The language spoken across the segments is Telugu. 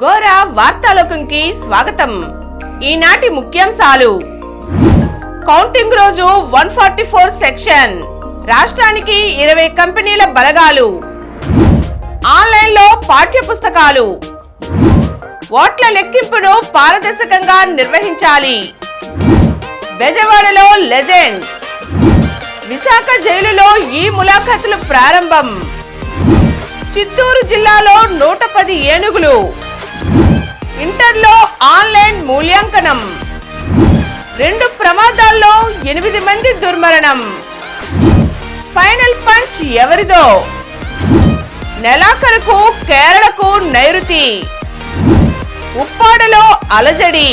ఘోర వార్తాలోకంకి స్వాగతం. ఈనాటి ముఖ్యాంశాలు. కౌంటింగ్ రోజు 144 సెక్షన్, రాష్ట్రానికి 20 కంపెనీల బలగాలు, ఆన్లైన్లో పాఠ్య పుస్తకాలు, ఓట్ల లెక్కింపును పారదర్శకంగా నిర్వహించాలి, బెజవాడలో లెజెండ్, విశాఖ జైలులో ఈ ములాఖతులు ప్రారంభం, చిత్తూరు జిల్లాలో 110 ఏనుగులు, ఇంటర్లో ఆన్లైన్ మూల్యాంకనం, 2 ప్రమాదాల్లో 8 మంది దుర్మరణం, ఫైనల్ పంచ్ ఎవరిదో, నెలాఖరుకు కేరళకు నైరుతి, ఉప్పాడలో అలజడి,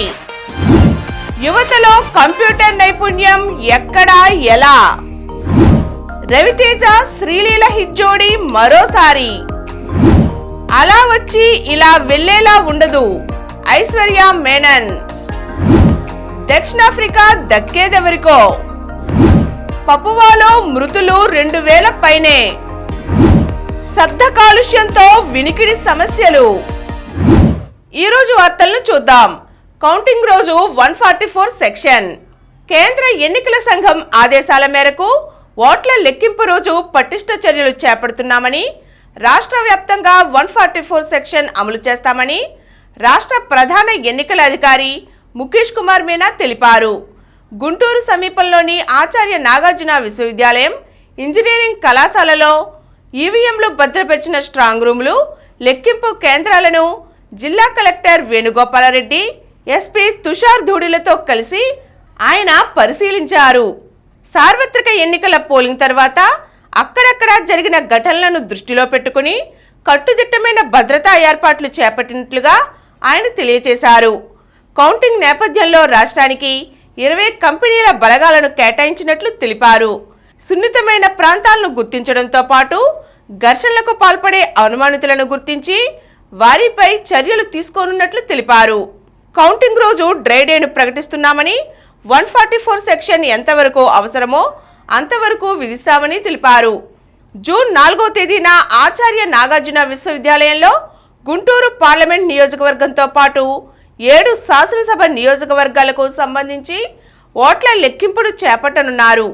యువతలో కంప్యూటర్ నైపుణ్యం ఎక్కడా ఎలా, రవితేజ శ్రీలీల హిట్ జోడీ మరోసారి, అలా వచ్చి ఇలా వెళ్లేలా ఉండదు ఐశ్వర్య మేనన్, దక్షిణాఫ్రికా దక్కేదెవరికో, పపువాలో మృతులు 2000 పైనే, శబ్ద కాలుష్యంతో వినికిడి సమస్యలు. ఈరోజు వార్తలను చూద్దాం. కౌంటింగ్ రోజు 144 సెక్షన్. కేంద్ర ఎన్నికల సంఘం ఆదేశాల మేరకు ఓట్ల లెక్కింపు రోజు పటిష్ట చర్యలు చేపడుతున్నామని, రాష్ట్ర వ్యాప్తంగా 144 సెక్షన్ అమలు చేస్తామని రాష్ట్ర ప్రధాన ఎన్నికల అధికారి ముఖేష్ కుమార్ మీనా తెలిపారు. గుంటూరు సమీపంలోని ఆచార్య నాగార్జున విశ్వవిద్యాలయం ఇంజనీరింగ్ కళాశాలలో ఈవీఎంలు భద్రపరిచిన స్ట్రాంగ్ రూములు, లెక్కింపు కేంద్రాలను జిల్లా కలెక్టర్ వేణుగోపాలరెడ్డి, ఎస్పీ తుషార్ ధూడిలతో కలిసి ఆయన పరిశీలించారు. సార్వత్రిక ఎన్నికల పోలింగ్ తర్వాత అక్కడక్కడ జరిగిన ఘటనలను దృష్టిలో పెట్టుకుని కట్టుదిట్టమైన భద్రతా ఏర్పాట్లు చేపట్టినట్లుగా ఆయన తెలియజేశారు. కౌంటింగ్ నేపథ్యంలో రాష్ట్రానికి 20 కంపెనీల బలగాలను కేటాయించినట్లు తెలిపారు. సున్నితమైన ప్రాంతాలను గుర్తించడంతో పాటు ఘర్షణలకు పాల్పడే అనుమానితులను గుర్తించి వారిపై చర్యలు తీసుకోనున్నట్లు తెలిపారు. కౌంటింగ్ రోజు డ్రై డేను ప్రకటిస్తున్నామని, 144 సెక్షన్ ఎంతవరకు అవసరమో అంతవరకు విధిస్తామని తెలిపారు. జూన్ 4వ తేదీన ఆచార్య నాగార్జున విశ్వవిద్యాలయంలో గుంటూరు పార్లమెంట్ నియోజకవర్గంతో పాటు 7 శాసనసభ నియోజకవర్గాలకు సంబంధించి ఓట్ల లెక్కింపును చేపట్టనున్నారు.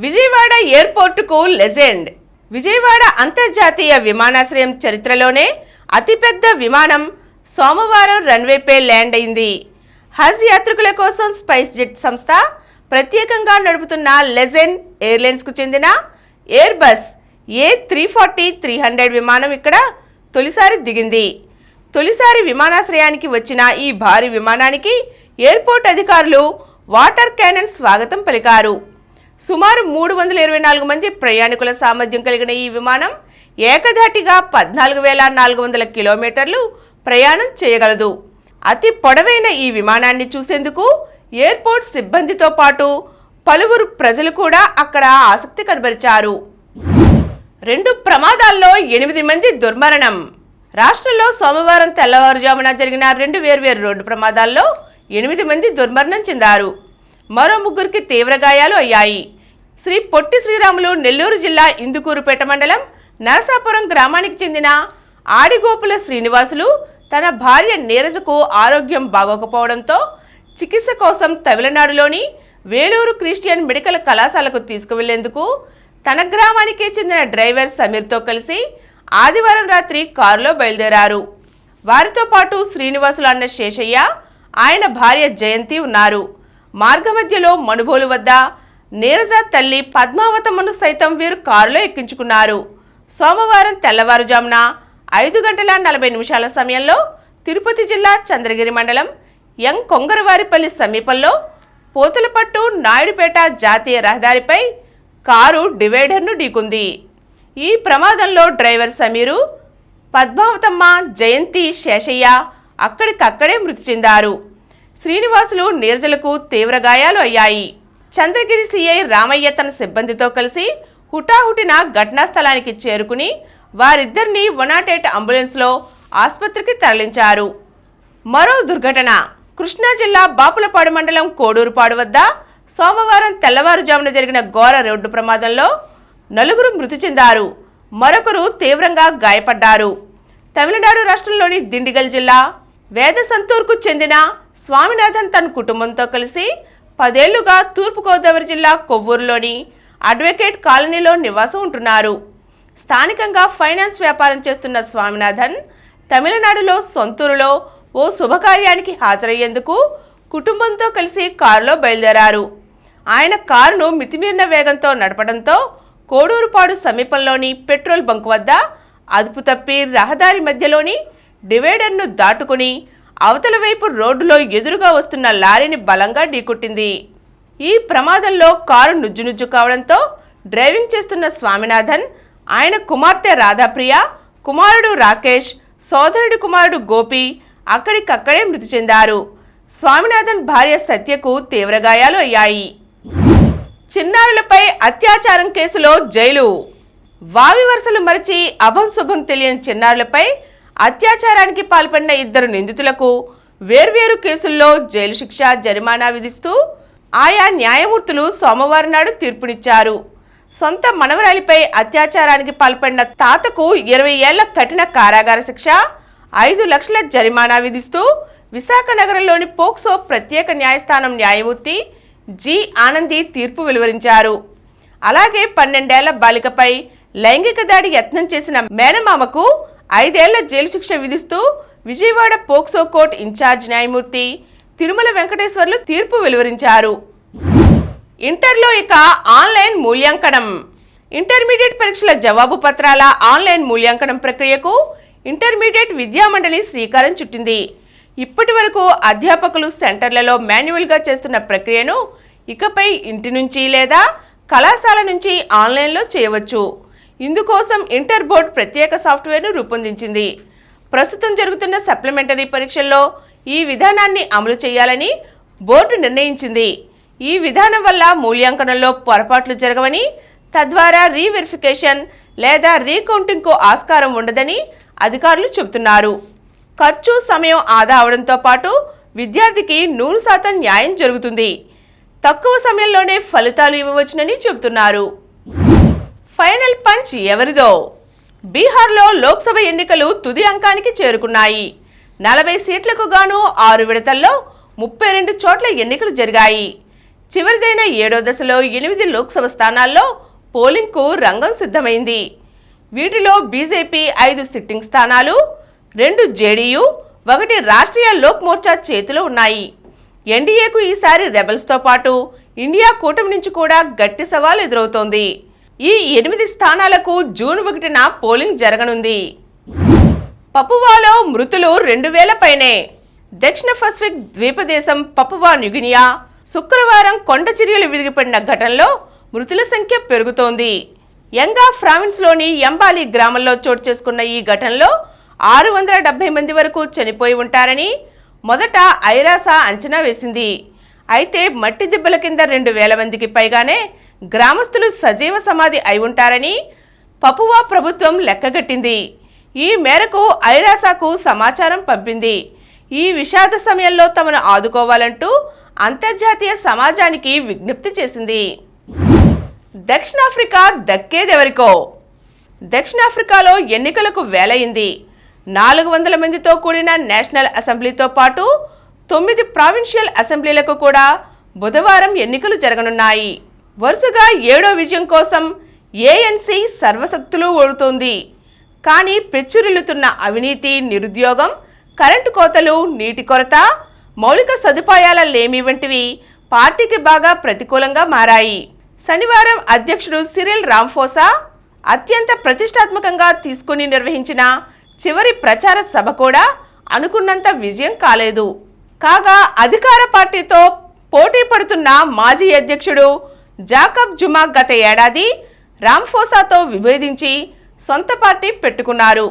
విజయవాడ ఎయిర్పోర్టుకు లెజెండ్. విజయవాడ అంతర్జాతీయ విమానాశ్రయం చరిత్రలోనే అతిపెద్ద విమానం సోమవారం రన్వేపై ల్యాండ్ అయింది. హజ్ యాత్రికుల కోసం స్పైస్ జెట్ సంస్థ ప్రత్యేకంగా నడుపుతున్న లెజెండ్ ఎయిర్లైన్స్కు చెందిన ఎయిర్ బస్ A340-300 విమానం ఇక్కడ తొలిసారి దిగింది. తొలిసారి విమానాశ్రయానికి వచ్చిన ఈ భారీ విమానానికి ఎయిర్పోర్ట్ అధికారులు వాటర్ క్యానన్ స్వాగతం పలికారు. సుమారు 324 మంది ప్రయాణికుల సామర్థ్యం కలిగిన ఈ విమానం ఏకధాటిగా 14,400 కిలోమీటర్లు ప్రయాణం చేయగలదు. అతి పొడవైన ఈ విమానాన్ని చూసేందుకు ఎయిర్పోర్ట్ సిబ్బందితో పాటు పలువురు ప్రజలు కూడా అక్కడ ఆసక్తి కనబరిచారు. 2 ప్రమాదాల్లో 8 మంది దుర్మరణం. రాష్ట్రంలో సోమవారం తెల్లవారుజామున జరిగిన 2 వేర్వేరు రోడ్డు ప్రమాదాల్లో 8 మంది దుర్మరణం చెందారు. మరో 3కి తీవ్ర గాయాలు అయ్యాయి. శ్రీ పొట్టి శ్రీరాములు నెల్లూరు జిల్లా ఇందుకూరుపేట మండలం నరసాపురం గ్రామానికి చెందిన ఆడిగోపుల శ్రీనివాసులు తన భార్య నీరజకు ఆరోగ్యం బాగోకపోవడంతో చికిత్స కోసం తమిళనాడులోని వేలూరు క్రిస్టియన్ మెడికల్ కళాశాలకు తీసుకువెళ్లేందుకు తన గ్రామానికే చెందిన డ్రైవర్ సమీర్తో కలిసి ఆదివారం రాత్రి కారులో బయలుదేరారు. వారితో పాటు శ్రీనివాసులు అన్న శేషయ్య, ఆయన భార్య జయంతి ఉన్నారు. మార్గమధ్యలో మనుబోలు వద్ద నీరజ తల్లి పద్మావతమ్మను సైతం వీరు కారులో ఎక్కించుకున్నారు. సోమవారం తెల్లవారుజామున 5:40 సమయంలో తిరుపతి జిల్లా చంద్రగిరి మండలం యం కొంగరవారిపల్లి సమీపంలో పోతులపట్టు నాయుడుపేట జాతీయ రహదారిపై కారు డివైడర్ను ఢీకొంది. ఈ ప్రమాదంలో డ్రైవర్ సమీరు, పద్మావతమ్మ, జయంతి, శేషయ్య అక్కడికక్కడే మృతి చెందారు. శ్రీనివాసులు, నీరజలకు తీవ్ర గాయాలు అయ్యాయి. చంద్రగిరి సిఐ రామయ్య తన సిబ్బందితో కలిసి హుటాహుటిన ఘటనా స్థలానికి చేరుకుని వారిద్దరిని 108 అంబులెన్స్లో ఆసుపత్రికి తరలించారు. మరో దుర్ఘటన. కృష్ణా జిల్లా బాపులపాడు మండలం కోడూరుపాడు వద్ద సోమవారం తెల్లవారుజామున జరిగిన ఘోర రోడ్డు ప్రమాదంలో 4 మృతి చెందారు. మరొకరు తీవ్రంగా గాయపడ్డారు. తమిళనాడు రాష్ట్రంలోని దిండిగల్ జిల్లా వేదసంతూర్కు చెందిన స్వామినాథన్ తన కుటుంబంతో కలిసి 10 ఏళ్లుగా తూర్పుగోదావరి జిల్లా కొవ్వూరులోని అడ్వకేట్ కాలనీలో నివాసం ఉంటున్నారు. స్థానికంగా ఫైనాన్స్ వ్యాపారం చేస్తున్న స్వామినాథన్ తమిళనాడులో సొంతూరులో ఓ శుభకార్యానికి హాజరయ్యేందుకు కుటుంబంతో కలిసి కారులో బయలుదేరారు. ఆయన కారును మితిమీరిన వేగంతో నడపడంతో కోడూరుపాడు సమీపంలోని పెట్రోల్ బంక్ వద్ద అదుపు తప్పి రహదారి మధ్యలోని డివైడర్ను దాటుకుని అవతల వైపు రోడ్డులో ఎదురుగా వస్తున్న లారీని బలంగా ఢీకొట్టింది. ఈ ప్రమాదంలో కారు నుజ్జునుజ్జు కావడంతో డ్రైవింగ్ చేస్తున్న స్వామినాథన్, ఆయన కుమార్తె రాధాప్రియ, కుమారుడు రాకేష్, సోదరుడి కుమారుడు గోపి అక్కడికక్కడే మృతి చెందారు. స్వామినాథన్ భార్య సత్యకు తీవ్ర గాయాలు అయ్యాయి. చిన్నారులపై అత్యాచారం కేసులో జైలు. వావి వరుసలు మరిచి అభంశుభం తెలియని చిన్నారులపై అత్యాచారానికి పాల్పడిన 2 నిందితులకు వేర్వేరు కేసుల్లో జైలు శిక్ష, జరిమానా విధిస్తూ ఆయా న్యాయమూర్తులు సోమవారం నాడు తీర్పునిచ్చారు. సొంత మనవరాలిపై అత్యాచారానికి పాల్పడిన తాతకు 20 ఏళ్ల కఠిన కారాగార శిక్ష, 5 లక్షల జరిమానా విధిస్తూ విశాఖ నగరంలోని పోక్సో ప్రత్యేక న్యాయస్థానం న్యాయమూర్తి జి ఆనంది తీర్పు వెలువరించారు. అలాగే 12 ఏళ్ల బాలికపై లైంగిక దాడి యత్నం చేసిన మేనమామకు 5 ఏళ్ల జైలు శిక్ష విధిస్తూ విజయవాడ పోక్సో కోర్టు ఇన్ఛార్జ్ న్యాయమూర్తి తిరుమల వెంకటేశ్వర్లు తీర్పు వెలువరించారు. ఇంటర్లో ఇక ఆన్లైన్ మూల్యాంకనం. ఇంటర్మీడియట్ పరీక్షల జవాబు పత్రాల ఆన్లైన్ మూల్యాంకనం ప్రక్రియకు ఇంటర్మీడియట్ విద్యామండలి శ్రీకారం చుట్టింది. ఇప్పటి వరకు అధ్యాపకులు సెంటర్లలో మాన్యువల్గా చేస్తున్న ప్రక్రియను ఇకపై ఇంటి నుంచి లేదా కళాశాల నుంచి ఆన్లైన్లో చేయవచ్చు. ఇందుకోసం ఇంటర్ బోర్డు ప్రత్యేక సాఫ్ట్వేర్ను రూపొందించింది. ప్రస్తుతం జరుగుతున్న సప్లిమెంటరీ పరీక్షల్లో ఈ విధానాన్ని అమలు చేయాలని బోర్డు నిర్ణయించింది. ఈ విధానం వల్ల మూల్యాంకనంలో పొరపాట్లు జరగవని, తద్వారా రీవెరిఫికేషన్ లేదా రీకౌంటింగ్కు ఆస్కారం ఉండదని అధికారులు చెబుతున్నారు. ఖర్చు, సమయం ఆదా అవడంతో పాటు విద్యార్థికి 100% న్యాయం జరుగుతుంది. తక్కువ సమయంలోనే ఫలితాలు ఇవ్వవచ్చునని చెబుతున్నారు. ఫైనల్ పంచ్ ఎవరిదో? బీహార్లో లోక్సభ ఎన్నికలు తుది అంకానికి చేరుకున్నాయి. 40 సీట్లకు గాను 6 విడతల్లో 32 చోట్ల ఎన్నికలు జరిగాయి. చివరిదైన 7వ దశలో 8 లోక్సభ స్థానాల్లో పోలింగ్కు రంగం సిద్ధమైంది. వీటిలో బీజేపీ 5 సిట్టింగ్ స్థానాలు, 2 జేడీయూ, 1 రాష్ట్రీయ లోక్ మోర్చా చేతిలో ఉన్నాయి. ఎన్డీఏకు ఈసారి రెబల్స్తో పాటు ఇండియా కూటమి నుంచి కూడా గట్టి సవాల్ ఎదురవుతోంది. ఈ 8 స్థానాలకు జూన్ 1న పోలింగ్ జరగనుంది. పపువాలో మృతులు 2000 పైనే. దక్షిణ పసిఫిక్ ద్వీపదేశం పపువా న్యూగినియా శుక్రవారం కొండ చర్యలు విరిగిపడిన ఘటనలో మృతుల సంఖ్య పెరుగుతోంది. యంగా ప్రావిన్స్లోని ఎంబాలి గ్రామంలో చోటు చేసుకున్న ఈ ఘటనలో 670 మంది వరకు చనిపోయి ఉంటారని మొదట ఐరాస అంచనా వేసింది. అయితే మట్టి దిబ్బల కింద 2000 మందికి పైగానే గ్రామస్తులు సజీవ సమాధి అయి ఉంటారని పపువా ప్రభుత్వం లెక్కగట్టింది. ఈ మేరకు ఐరాసాకు సమాచారం పంపింది. ఈ విషాద సమయంలో తమను ఆదుకోవాలంటూ అంతర్జాతీయ సమాజానికి విజ్ఞప్తి చేసింది. దక్షిణాఫ్రికా దక్కేదెవరికో? దక్షిణాఫ్రికాలో ఎన్నికలకు వేలైంది. 400 మందితో కూడిన నేషనల్ అసెంబ్లీతో పాటు 9 ప్రావిన్షియల్ అసెంబ్లీలకు కూడా బుధవారం ఎన్నికలు జరగనున్నాయి. వరుసగా 7వ విజయం కోసం ఏఎన్సీ సర్వశక్తులు ఓడుతోంది. కానీ పెచ్చురిల్లుతున్న అవినీతి, నిరుద్యోగం, కరెంటు కోతలు, నీటి కొరత, మౌలిక సదుపాయాల లేమి వంటివి పార్టీకి బాగా ప్రతికూలంగా మారాయి. శనివారం అధ్యక్షుడు సిరిల్ రామఫోసా అత్యంత ప్రతిష్టాత్మకంగా తీసుకుని నిర్వహించిన చివరి ప్రచార సభ కూడా అనుకున్నంత విజయం కాలేదు. కాగా అధికార పార్టీతో పోటీ పడుతున్న మాజీ అధ్యక్షుడు జాకబ్ జుమా గత ఏడాది రామఫోసాతో విభేదించి సొంత పార్టీ పెట్టుకున్నారు.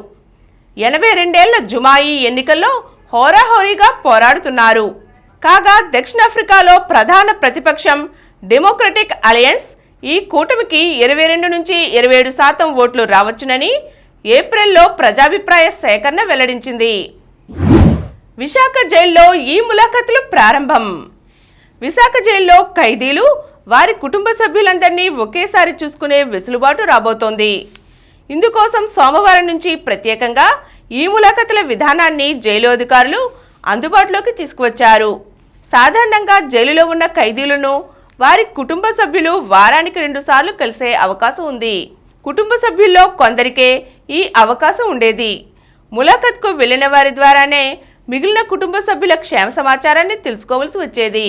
82 ఏళ్ల జుమా ఈ ఎన్నికల్లో హోరాహోరీగా పోరాడుతున్నారు. కాగా దక్షిణాఫ్రికాలో ప్రధాన ప్రతిపక్షం డెమోక్రటిక్ అలయన్స్ ఈ కూటమికి 22 నుంచి 27% ఓట్లు రావచ్చునని ఏప్రిల్లో ప్రజాభిప్రాయ సేకరణ వెల్లడించింది. విశాఖ జైల్లో ఈ ములాఖతులు ప్రారంభం. విశాఖ జైల్లో ఖైదీలు వారి కుటుంబ సభ్యులందరినీ ఒకేసారి చూసుకునే వెసులుబాటు రాబోతోంది. ఇందుకోసం సోమవారం నుంచి ప్రత్యేకంగా ఈ ములాఖతుల విధానాన్ని జైలు అధికారులు అందుబాటులోకి తీసుకువచ్చారు. సాధారణంగా జైలులో ఉన్న ఖైదీలను వారి కుటుంబ సభ్యులు వారానికి 2 సార్లు కలిసే అవకాశం ఉంది. కుటుంబ సభ్యుల్లో కొందరికే ఈ అవకాశం ఉండేది. ములాఖత్కు వెళ్లిన వారి ద్వారానే మిగిలిన కుటుంబ సభ్యుల క్షేమ సమాచారాన్ని తెలుసుకోవాల్సి వచ్చేది.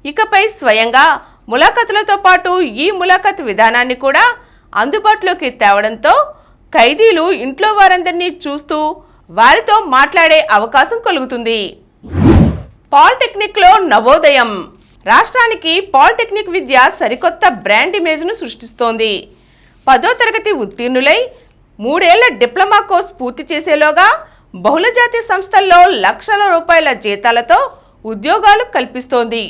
ఇకపై స్వయంగా ములాఖతులతో పాటు ఈ ములాఖత్ విధానాన్ని కూడా అందుబాటులోకి తేవడంతో ఖైదీలు ఇంట్లో వారందరినీ చూస్తూ వారితో మాట్లాడే అవకాశం కలుగుతుంది. పాలిటెక్నిక్లో నవోదయం. రాష్ట్రానికి పాలిటెక్నిక్ విద్య సరికొత్త బ్రాండ్ ఇమేజ్ను సృష్టిస్తోంది. 10వ తరగతి ఉత్తీర్ణులై 3 ఏళ్ల డిప్లొమా కోర్సు పూర్తి చేసేలోగా బహుళజాతి సంస్థల్లో లక్షల రూపాయల జీతాలతో ఉద్యోగాలు కల్పిస్తోంది.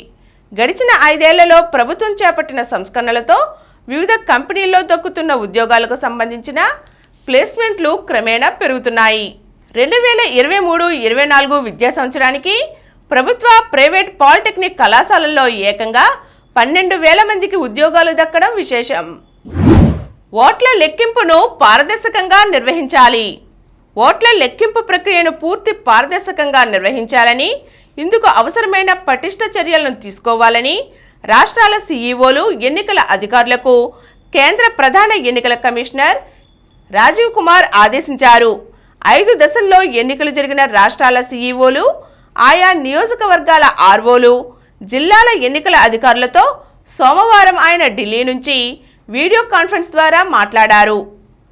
గడిచిన 5 ఏళ్లలో ప్రభుత్వం చేపట్టిన సంస్కరణలతో వివిధ కంపెనీల్లో దక్కుతున్న ఉద్యోగాలకు సంబంధించిన ప్లేస్మెంట్లు క్రమేణా పెరుగుతున్నాయి. 2023-24 విద్యా సంవత్సరానికి ప్రభుత్వ, ప్రైవేట్ పాలిటెక్నిక్ కళాశాలల్లో ఏకంగా 12,000 మందికి ఉద్యోగాలు దక్కడం విశేషం. ఓట్ల లెక్కింపును పారదర్శకంగా నిర్వహించాలి. ఓట్ల లెక్కింపు ప్రక్రియను పూర్తి పారదర్శకంగా నిర్వహించాలని, ఇందుకు అవసరమైన పటిష్ట చర్యలను తీసుకోవాలని రాష్ట్రాల సీఈఓలు, ఎన్నికల అధికారులకు కేంద్ర ప్రధాన ఎన్నికల కమిషనర్ రాజీవ్ కుమార్ ఆదేశించారు. 5 దశల్లో ఎన్నికలు జరిగిన రాష్ట్రాల సీఈఓలు, ఆయా నియోజకవర్గాల ఆర్ఓలు, జిల్లాల ఎన్నికల అధికారులతో సోమవారం ఆయన ఢిల్లీ నుంచి వీడియో కాన్ఫరెన్స్ ద్వారా మాట్లాడారు.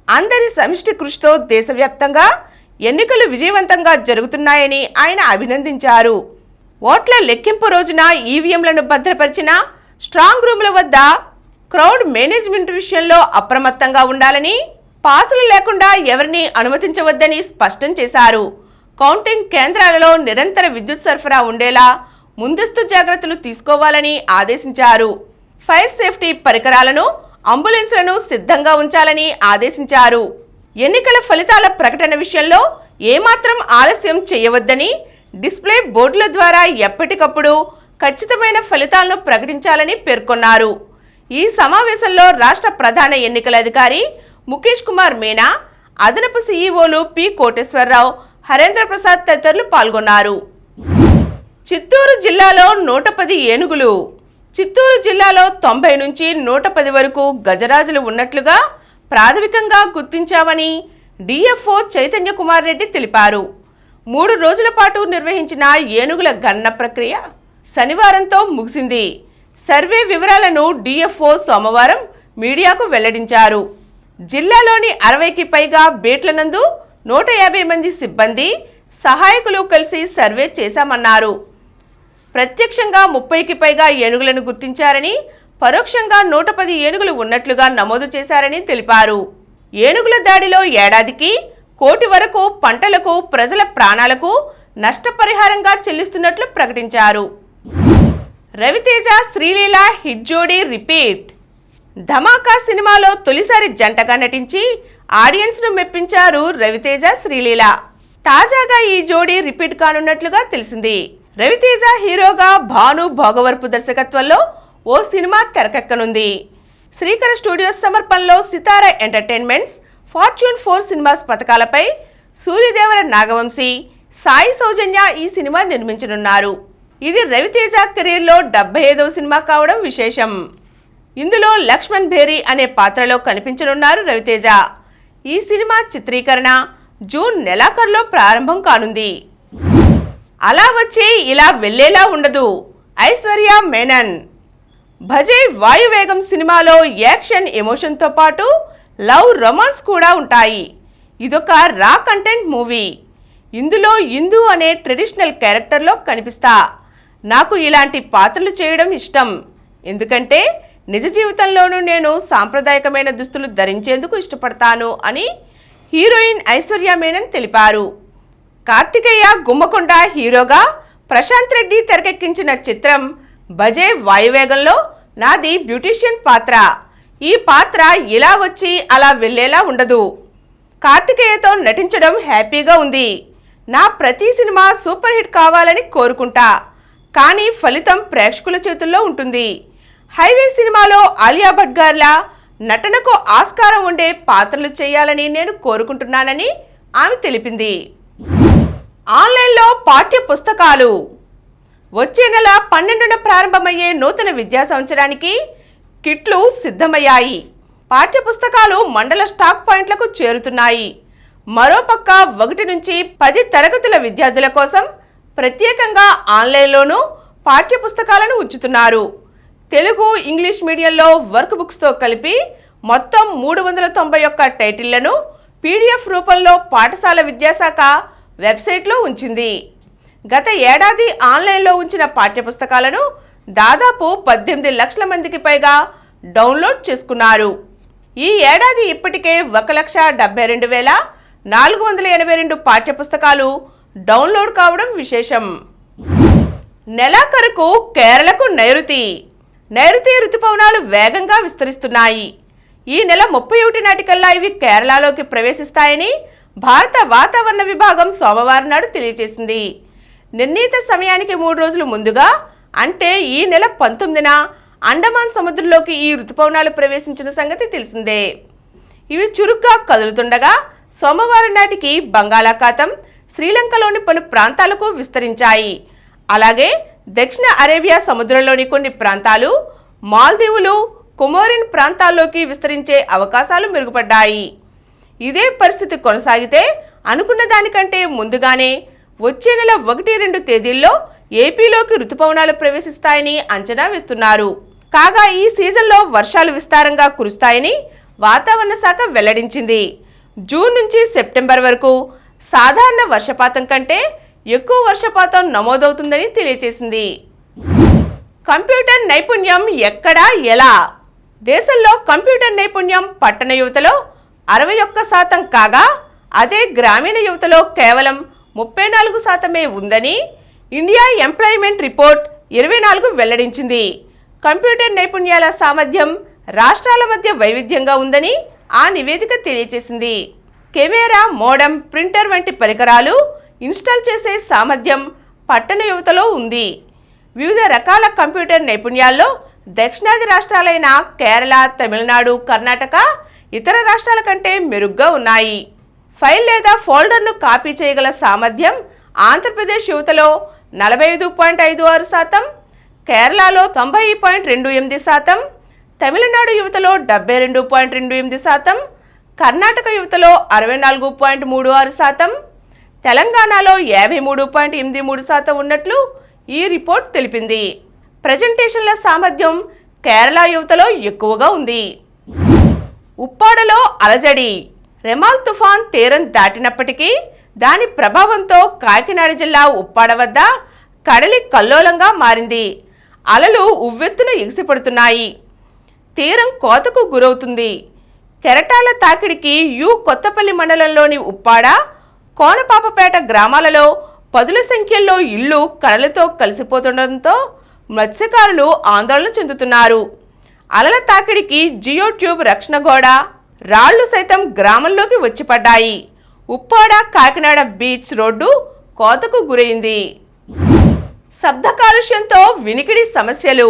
అందరి సమిష్టి కృషితో దేశవ్యాప్తంగా ఎన్నికలు విజయవంతంగా జరుగుతున్నాయని ఆయన అభినందించారు. ఓట్ల లెక్కింపు రోజున ఈవీఎంలను భద్రపరిచిన స్ట్రాంగ్ రూముల వద్ద క్రౌడ్ మేనేజ్మెంట్ విషయంలో అప్రమత్తంగా ఉండాలని, పాసులు లేకుండా ఎవరిని అనుమతించవద్దని స్పష్టం చేశారు. కౌంటింగ్ కేంద్రాలలో నిరంతర విద్యుత్ సరఫరా ఉండేలా ముందస్తు జాగ్రత్తలు తీసుకోవాలని ఆదేశించారు. ఫైర్ సేఫ్టీ పరికరాలను, అంబులెన్స్లను సిద్ధంగా ఉంచాలని ఆదేశించారు. ఎన్నికల ఫలితాల ప్రకటన విషయంలో ఏమాత్రం ఆలస్యం చేయవద్దని, డిస్ప్లే బోర్డుల ద్వారా ఎప్పటికప్పుడు ఖచ్చితమైన ఫలితాలను ప్రకటించాలని పేర్కొన్నారు. ఈ సమావేశంలో రాష్ట్ర ప్రధాన ఎన్నికల అధికారి ముఖేష్ కుమార్ మీనా, అదనపు సీఈఓలు పి కోటేశ్వరరావు, హరేంద్ర ప్రసాద్ తదితరులు పాల్గొన్నారు. చిత్తూరు జిల్లాలో 110 ఏనుగులు. చిత్తూరు జిల్లాలో 90 నుంచి 110 వరకు గజరాజులు ఉన్నట్లుగా ప్రాథమికంగా గుర్తించామని డిఎఫ్ఓ చైతన్య కుమార్ రెడ్డి తెలిపారు. 3 రోజుల పాటు నిర్వహించిన ఏనుగుల గణన ప్రక్రియ శనివారంతో ముగిసింది. సర్వే వివరాలను డిఎఫ్ఓ సోమవారం మీడియాకు వెల్లడించారు. జిల్లాలోని 60కి పైగా బేట్ల నందు 150 మంది సిబ్బంది, సహాయకులు కలిసి సర్వే చేశామన్నారు. ప్రత్యక్షంగా 30కి పైగా ఏనుగులను గుర్తించారని, పరోక్షంగా 110 ఏనుగులు ఉన్నట్లుగా నమోదు చేశారని తెలిపారు. ఏనుగుల దాడిలో ఏడాదికి 1 కోటి వరకు పంటలకు, ప్రజల ప్రాణాలకు నష్టపరిహారంగా చెల్లిస్తున్నట్లు ప్రకటించారు. రవితేజ, శ్రీలీల హిట్ జోడీ రిపీట్. ధమాకా సినిమాలో తొలిసారి జంటగా నటించి ఆడియన్స్ను మెప్పించారు రవితేజ, శ్రీలీల. తాజాగా ఈ జోడీ రిపీట్ కానున్నట్లుగా తెలిసింది. రవితేజ హీరోగా, భాను భోగవరపు దర్శకత్వంలో ఓ సినిమా తెరకెక్కనుంది. శ్రీకర స్టూడియోస్ సమర్పణలో సితారా ఎంటర్టైన్మెంట్స్, ఫార్చ్యూన్ 4 సినిమాస్ పథకాలపై సూర్యదేవర నాగవంశీ, సాయి సౌజన్య ఈ సినిమా నిర్మించనున్నారు. ఇది రవితేజ కెరీర్లో 75వ సినిమా కావడం విశేషం. ఇందులో లక్ష్మణ్ భేరి అనే పాత్రలో కనిపించనున్నారు రవితేజ. ఈ సినిమా చిత్రీకరణ జూన్ నెలాఖరులో ప్రారంభం కానుంది. అలా వచ్చి ఇలా వెళ్లేలా ఉండదు. ఐశ్వర్య మేనన్. భజే వాయువేగం సినిమాలో యాక్షన్, ఎమోషన్తో పాటు లవ్, రొమాన్స్ కూడా ఉంటాయి. ఇదొక రా కంటెంట్ మూవీ. ఇందులో ఇందు అనే ట్రెడిషనల్ క్యారెక్టర్లో కనిపిస్తా. నాకు ఇలాంటి పాత్రలు చేయడం ఇష్టం. ఎందుకంటే నిజ జీవితంలోనూ నేను సాంప్రదాయకమైన దుస్తులు ధరించేందుకు ఇష్టపడతాను అని హీరోయిన్ ఐశ్వర్య మేనన్ తెలిపారు. కార్తికేయ గుమ్మకొండ హీరోగా ప్రశాంత్ రెడ్డి తెరకెక్కించిన చిత్రం భజే వాయువేగంలో నాది బ్యూటీషియన్ పాత్ర. ఈ పాత్ర ఇలా వచ్చి అలా వెళ్లేలా ఉండదు. కార్తికేయతో నటించడం హ్యాపీగా ఉంది. నా ప్రతి సినిమా సూపర్ హిట్ కావాలని కోరుకుంటా, కానీ ఫలితం ప్రేక్షకుల చేతుల్లో ఉంటుంది. హైవే సినిమాలో ఆలియా భట్ గార్లా నటనకు ఆస్కారం ఉండే పాత్రలు చేయాలని నేను కోరుకుంటున్నానని ఆమె తెలిపింది. ఆన్లైన్లో పాఠ్య పుస్తకాలు. వచ్చే నెల 12న ప్రారంభమయ్యే నూతన విద్యా సంవత్సరానికి కిట్లు సిద్ధమయ్యాయి. పాఠ్య పుస్తకాలు మండల స్టాక్ పాయింట్లకు చేరుతున్నాయి. మరోపక్క 1 నుంచి 10 తరగతుల విద్యార్థుల కోసం ప్రత్యేకంగా ఆన్లైన్లోనూ పాఠ్య పుస్తకాలను ఉంచుతున్నారు. తెలుగు, ఇంగ్లీష్ మీడియంలో వర్క్ బుక్స్తో కలిపి మొత్తం 391 టైటిళ్లను పీడిఎఫ్ రూపంలో పాఠశాల విద్యాశాఖ వెబ్సైట్లో ఉంచింది. గత ఏడాది ఆన్లైన్లో ఉంచిన పాఠ్యపుస్తకాలను దాదాపు 18 లక్షల మందికి పైగా డౌన్లోడ్ చేసుకున్నారు. ఈ ఏడాది ఇప్పటికే 1,72,482 పాఠ్యపుస్తకాలు డౌన్లోడ్ కావడం విశేషం. నెలాఖరుకు కేరళకు నైరుతి రుతుపవనాలు వేగంగా విస్తరిస్తున్నాయి. ఈ నెల 31 నాటికల్లా ఇవి కేరళలోకి ప్రవేశిస్తాయని భారత వాతావరణ విభాగం సోమవారం నాడు తెలియజేసింది. నిర్ణీత సమయానికి 3 రోజులు ముందుగా అంటే ఈ నెల 19న అండమాన్ సముద్రంలోకి ఈ రుతుపవనాలు ప్రవేశించిన సంగతి తెలిసిందే. ఇవి చురుగ్గా కదులుతుండగా సోమవారం నాటికి బంగాళాఖాతం, శ్రీలంకలోని పలు ప్రాంతాలకు విస్తరించాయి. అలాగే దక్షిణ అరేబియా సముద్రంలోని కొన్ని ప్రాంతాలు, మాల్దీవులు, కొమోరిన్ ప్రాంతాల్లోకి విస్తరించే అవకాశాలు మెరుగుపడ్డాయి. ఇదే పరిస్థితి కొనసాగితే అనుకున్న దానికంటే ముందుగానే వచ్చే నెల 1-2 తేదీల్లో ఏపీలోకి రుతుపవనాలు ప్రవేశిస్తాయని అంచనా వేస్తున్నారు. కాగా ఈ సీజన్లో వర్షాలు విస్తారంగా కురుస్తాయని వాతావరణ శాఖ వెల్లడించింది. జూన్ నుంచి సెప్టెంబర్ వరకు సాధారణ వర్షపాతం కంటే ఎక్కువ వర్షపాతం నమోదవుతుందని తెలియజేసింది. కంప్యూటర్ నైపుణ్యం ఎక్కడ, ఎలా? దేశంలో కంప్యూటర్ నైపుణ్యం పట్టణ యువతలో 61% కాగా అదే గ్రామీణ యువతలో కేవలం 34% ఉందని ఇండియా ఎంప్లాయ్మెంట్ రిపోర్ట్ 24 వెల్లడించింది. కంప్యూటర్ నైపుణ్యాల సామర్థ్యం రాష్ట్రాల మధ్య వైవిధ్యంగా ఉందని ఆ నివేదిక తెలియజేసింది. కెమెరా, మోడెం, ప్రింటర్ వంటి పరికరాలు ఇన్స్టాల్ చేసే సామర్థ్యం పట్టణ యువతలో ఉంది. వివిధ రకాల కంప్యూటర్ నైపుణ్యాల్లో దక్షిణాది రాష్ట్రాలైన కేరళ, తమిళనాడు, కర్ణాటక ఇతర రాష్ట్రాల కంటే మెరుగ్గా ఉన్నాయి. ఫైల్ లేదా ఫోల్డర్ను కాపీ చేయగల సామర్థ్యం ఆంధ్రప్రదేశ్ యువతలో 45.56%, కేరళలో 90.28%, తమిళనాడు యువతలో 72.28%, కర్ణాటక యువతలో 64.36%, తెలంగాణలో 53.83% ఉన్నట్లు ఈ రిపోర్ట్ తెలిపింది. ప్రజెంటేషన్ల సామర్థ్యం కేరళ యువతలో ఎక్కువగా ఉంది. ఉప్పాడలో అలజడి. రెమాల్ తుఫాన్ తీరం దాటినప్పటికీ దాని ప్రభావంతో కాకినాడ జిల్లా ఉప్పాడ వద్ద కడలి కల్లోలంగా మారింది. అలలు ఉవ్వెత్తున ఎగిసిపడుతున్నాయి. తీరం కోతకు గురవుతుంది. కెరటాల తాకిడికి కొత్తపల్లి మండలంలోని ఉప్పాడ, కోనపాపపేట గ్రామాలలో పదుల సంఖ్యలో ఇళ్లు కడలతో కలిసిపోతుండటంతో మత్స్యకారులు ఆందోళన చెందుతున్నారు. అలల తాకిడికి జియో ట్యూబ్ రక్షణ గోడ, రాళ్లు సైతం గ్రామంలోకి వచ్చి పడ్డాయి. ఉప్పాడ కాకినాడ బీచ్ రోడ్డు కోతకు గురైంది. శబ్ద కాలుష్యంతో వినికిడి సమస్యలు.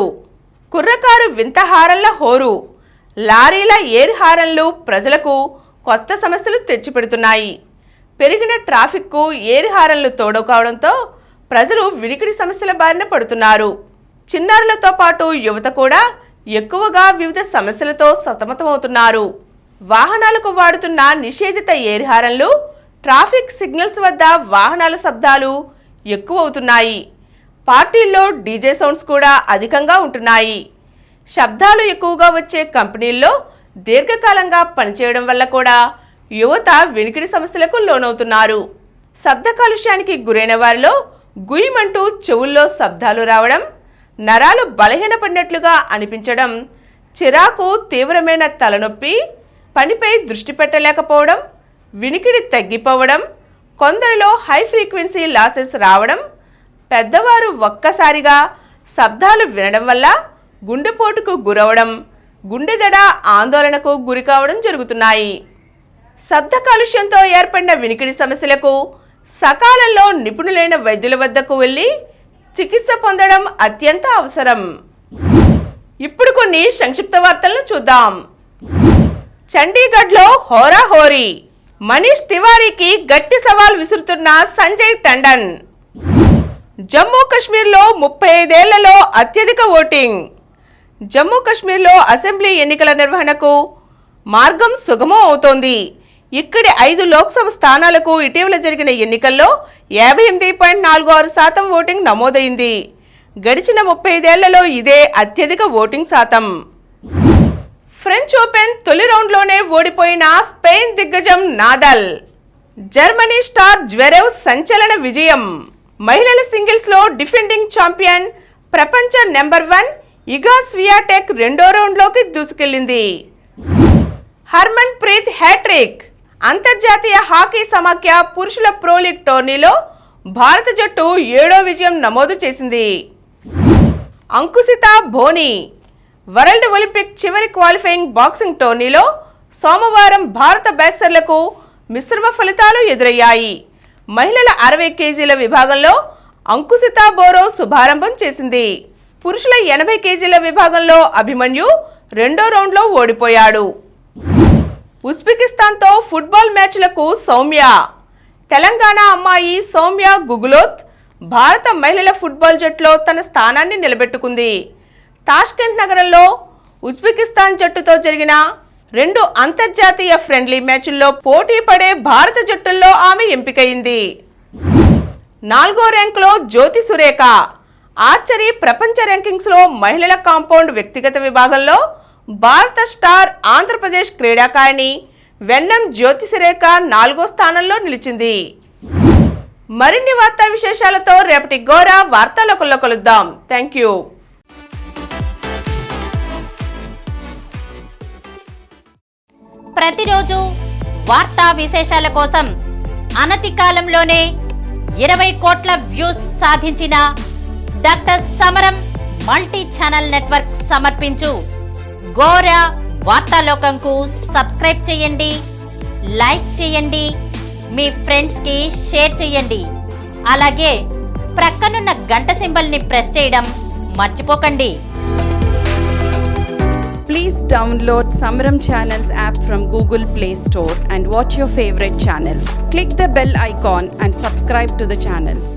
కుర్రకారు వింత హారన్ల హోరు. లారీల ఎయిర్ హారన్లు ప్రజలకు కొత్త సమస్యలు తెచ్చిపెడుతున్నాయి. పెరిగిన ట్రాఫిక్కు ఎయిర్ హారన్లు తోడు కావడంతో ప్రజలు వినికిడి సమస్యల బారిన పడుతున్నారు. చిన్నారులతో పాటు యువత కూడా ఎక్కువగా వివిధ సమస్యలతో సతమతమవుతున్నారు. వాహనాలకు వాడుతున్న నిషేధిత ఎయిర్ హారన్లు, ట్రాఫిక్ సిగ్నల్స్ వద్ద వాహనాల శబ్దాలు ఎక్కువవుతున్నాయి. పార్టీల్లో డీజే సౌండ్స్ కూడా అధికంగా ఉంటున్నాయి. శబ్దాలు ఎక్కువగా వచ్చే కంపెనీల్లో దీర్ఘకాలంగా పనిచేయడం వల్ల కూడా యువత వినికిడి సమస్యలకు లోనవుతున్నారు. శబ్ద కాలుష్యానికి గురైన వారిలో గుయ్యమంటూ చెవుల్లో శబ్దాలు రావడం, నరాలు బలహీనపడినట్లుగా అనిపించడం, చిరాకు, తీవ్రమైన తలనొప్పి, పనిపై దృష్టి పెట్టలేకపోవడం, వినికిడి తగ్గిపోవడం, కొందరిలో హై ఫ్రీక్వెన్సీ లాసెస్ రావడం, పెద్దవారు ఒక్కసారిగా శబ్దాలు వినడం వల్ల గుండెపోటుకు గురవడం, గుండెదడ, ఆందోళనకు గురి కావడం జరుగుతున్నాయి. శబ్ద కాలుష్యంతో ఏర్పడిన వినికిడి సమస్యలకు సకాలంలో నిపుణులైన వైద్యుల వద్దకు వెళ్ళి చికిత్స పొందడం అత్యంత అవసరం. ఇప్పుడు కొన్ని సంక్షిప్త వార్తలను చూద్దాం. చండీగఢ్లో హోరాహోరీ. మనీష్ తివారీకి గట్టి సవాల్ విసురుతున్న సంజయ్ టండన్. జమ్మూ కశ్మీర్లో 35 ఏళ్లలో అత్యధిక ఓటింగ్. జమ్మూ కశ్మీర్లో అసెంబ్లీ ఎన్నికల నిర్వహణకు మార్గం సుగమం అవుతోంది. ఇక్కడి 5 లోక్సభ స్థానాలకు ఇటీవల జరిగిన ఎన్నికల్లో 58.46% ఓటింగ్ నమోదైంది. గడిచిన 35 ఏళ్లలో ఇదే అత్యధిక ఓటింగ్ శాతం. ఫ్రెంచ్ ఓపెన్ తొలి రౌండ్లోనే ఓడిపోయిన స్పెయిన్ దిగ్గజం నాదల్. జర్మనీ స్టార్ జ్వెరేవ్ సంచలన విజయం. మహిళల సింగిల్స్లో డిఫెండింగ్ ఛాంపియన్, ప్రపంచ నెంబర్ 1 ఇగా స్వియాటెక్ రెండో రౌండ్లోకి దూసుకెళ్లింది. హర్మన్ ప్రీత్ హ్యాట్రిక్. అంతర్జాతీయ హాకీ సమాఖ్య పురుషుల ప్రో లీగ్ టోర్నీలో భారత జట్టు 7వ విజయం నమోదు చేసింది. అంకుశిత భోని. వరల్డ్ ఒలింపిక్ చివరి క్వాలిఫైయింగ్ బాక్సింగ్ టోర్నీలో సోమవారం భారత బాక్సర్లకు మిశ్రమ ఫలితాలు ఎదురయ్యాయి. మహిళల 60 కేజీల విభాగంలో అంకుశిత బోరో శుభారంభం చేసింది. పురుషుల 80 కేజీల విభాగంలో అభిమన్యు రెండో రౌండ్లో ఓడిపోయాడు. ఉజ్బెకిస్తాన్తో ఫుట్బాల్ మ్యాచ్లకు సౌమ్య. తెలంగాణ అమ్మాయి సౌమ్య గుగులోత్ భారత మహిళల ఫుట్బాల్ జట్టులో తన స్థానాన్ని నిలబెట్టుకుంది. తాష్కెంట్ నగరంలో ఉజ్బెకిస్తాన్ జట్టుతో జరిగిన 2 అంతర్జాతీయ ఫ్రెండ్లీ మ్యాచ్ల్లో పోటీ పడే భారత జట్టుల్లో ఆమె ఎంపికైంది. 4వ ర్యాంకులో జ్యోతి సురేఖ. ఆర్చరీ ప్రపంచ ర్యాంకింగ్స్లో మహిళల కాంపౌండ్ వ్యక్తిగత విభాగంలో భారత స్టార్ ఆంధ్రప్రదేశ్ క్రీడాకారిణి వెన్నం జ్యోతి సురేఖ 4వ స్థానంలో నిలిచింది. మరిన్ని వార్తా విశేషాలతో రేపటి గోరా వార్తాలోకంలో కలుద్దాం. Thank you. ప్రతిరోజు వార్తా విశేషాల కోసం అనతి కాలంలోనే 20 కోట్ల వ్యూస్ సాధించిన డాక్టర్ సమరం మల్టీ ఛానల్ నెట్వర్క్ సమర్పించు గోరా వార్తాలోకంకు సబ్స్క్రైబ్ చేయండి, లైక్ చేయండి, మీ ఫ్రెండ్స్కి షేర్ చేయండి. అలాగే ప్రక్కనున్న గంట సింబల్ని ప్రెస్ చేయడం మర్చిపోకండి. Please download Samaram Channels app from Google Play Store and watch your favorite channels. Click the bell icon and subscribe to the channels.